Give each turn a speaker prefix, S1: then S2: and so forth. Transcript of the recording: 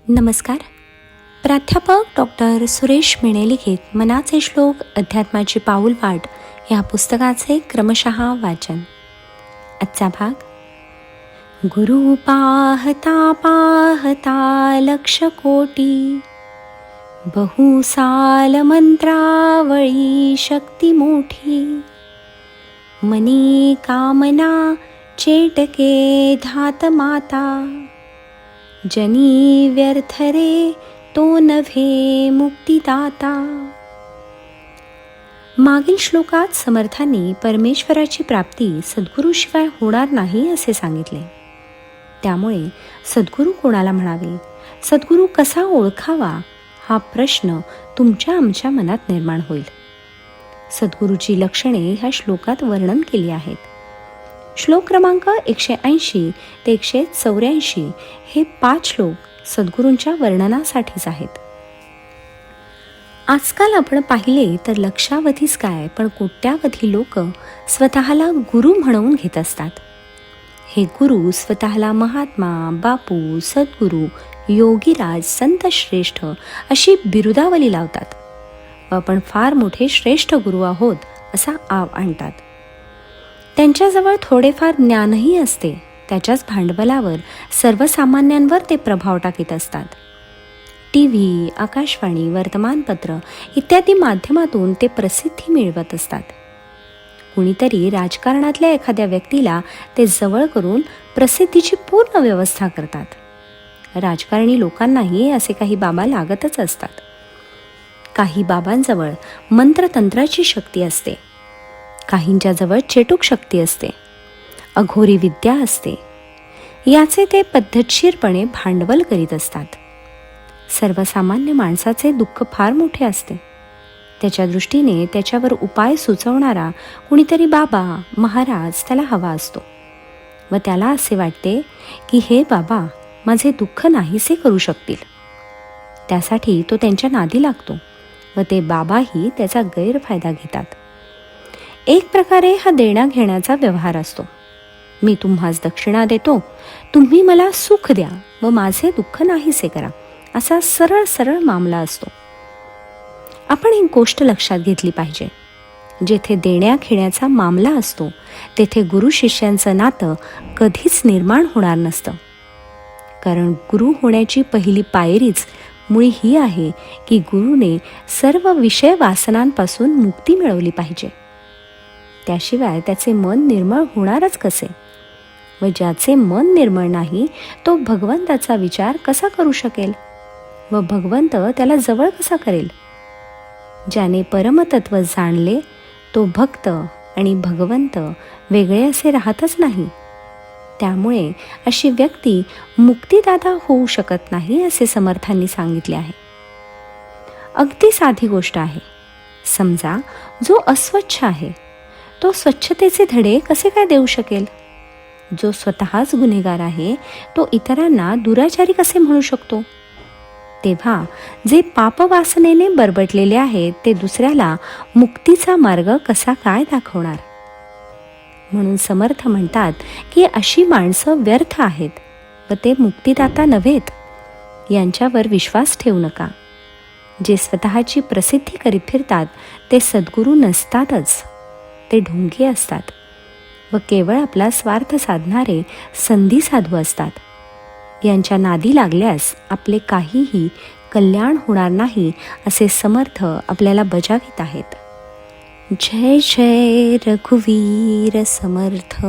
S1: नमस्कार. प्राध्यापक डॉक्टर सुरेश मेणे लिखित मनाचे श्लोक अध्यात्माची पाऊलवाट या पुस्तकाचे क्रमशः वाचन. आजचा भाग. गुरु पाहता पाहता लक्ष कोटी, बहुसाल मंत्रावळी शक्ती मोठी. मनी कामना चेटके धात माता, जनी व्यर्थ रे तो नव्हे मुक्तिदाता. मागील श्लोकात समर्थांनी परमेश्वराची प्राप्ती सद्गुरूशिवाय होणार नाही असे सांगितले. त्यामुळे सद्गुरू कोणाला म्हणावे, सद्गुरू कसा ओळखावा हा प्रश्न तुमच्या आमच्या मनात निर्माण होईल. सद्गुरूची लक्षणे ह्या श्लोकात वर्णन केली आहेत. श्लोक क्रमांक 180 ते 184 हे 5 श्लोक सद्गुरूंच्या वर्णनासाठीच आहेत. आजकाल आपण पाहिले तर लक्षावधीच काय पण कोट्यावधी लोक स्वतःला गुरु म्हणवून घेत असतात. हे गुरु स्वतःला महात्मा, बापू, सद्गुरू, योगीराज, संत श्रेष्ठ अशी बिरुदावली लावतात व आपण फार मोठे श्रेष्ठ गुरु आहोत असा आव आणतात. त्यांच्याजवळ थोडेफार ज्ञानही असते. त्याच्याच भांडवलावर सर्वसामान्यांवर ते प्रभाव टाकीत असतात. TV, आकाशवाणी, वर्तमानपत्र इत्यादी माध्यमातून ते प्रसिद्धी मिळवत असतात. कुणीतरी राजकारणातल्या एखाद्या व्यक्तीला ते जवळ करून प्रसिद्धीची पूर्ण व्यवस्था करतात. राजकारणी लोकांनाही असे काही बाबा लागतच असतात. काही बाबांजवळ मंत्रतंत्राची शक्ती असते, काहींच्या जवळ चेटूक शक्ती असते, अघोरी विद्या असते. याचे ते पद्धतशीरपणे भांडवल करीत असतात. सर्वसामान्य माणसाचे दुःख फार मोठे असते. त्याच्या दृष्टीने त्याच्यावर उपाय सुचवणारा कुणीतरी बाबा, महाराज त्याला हवा असतो व त्याला असे वाटते की हे बाबा माझे दुःख नाहीसे करू शकतील. त्यासाठी तो त्यांच्या नादी लागतो व ते बाबाही त्याचा गैरफायदा घेतात. एक प्रकारे हा देण्या घेण्याचा व्यवहार असतो. मी तुम्हास दक्षिणा देतो, तुम्ही मला सुख द्या व माझे दुःख नाहीसे करा, असा सरळ सरळ मामला असतो. आपण एक गोष्ट लक्षात घेतली पाहिजे. जेथे देण्या घेण्याचा मामला असतो तेथे गुरु शिष्यांचं नातं कधीच निर्माण होणार नसतं. कारण गुरु होण्याची पहिली पायरीच मुळी ही आहे की गुरुने सर्व विषय वासनांपासून मुक्ती मिळवली पाहिजे. त्याशिवाय त्याचे मन निर्मळ होणारच कसे? व ज्याचे मन निर्मळ नाही तो भगवंताचा विचार कसा करू शकेल व भगवंत त्याला जवळ कसा करेल? ज्याने परमतत्व जाणले तो भक्त आणि भगवंत वेगळे असे राहतच नाही. त्यामुळे अशी व्यक्ती मुक्तिदाता होऊ शकत नाही असे समर्थांनी सांगितले आहे. अगदी साधी गोष्ट आहे. समजा जो अस्वच्छ आहे तो स्वच्छतेचे धडे कसे काय देऊ शकेल? जो स्वतःच गुन्हेगार आहे तो इतरांना दुराचारी कसे म्हणू शकतो? तेव्हा जे पापवासनेने बरबटलेले आहेत ते दुसऱ्याला मुक्तीचा मार्ग कसा काय दाखवणार? म्हणून समर्थ म्हणतात की अशी माणसं व्यर्थ आहेत व ते मुक्तिदाता नव्हेत. यांच्यावर विश्वास ठेवू नका. जे स्वतःची प्रसिद्धी करीत फिरतात ते सद्गुरू नसतातच. ते ढोंगी असतात व केवळ आपला स्वार्थ साधणारे संधी साधू असतात. यांच्या नादी लागल्यास आपले काहीही कल्याण होणार नाही असे समर्थ आपल्याला बजावित आहेत. जय जय रघुवीर समर्थ.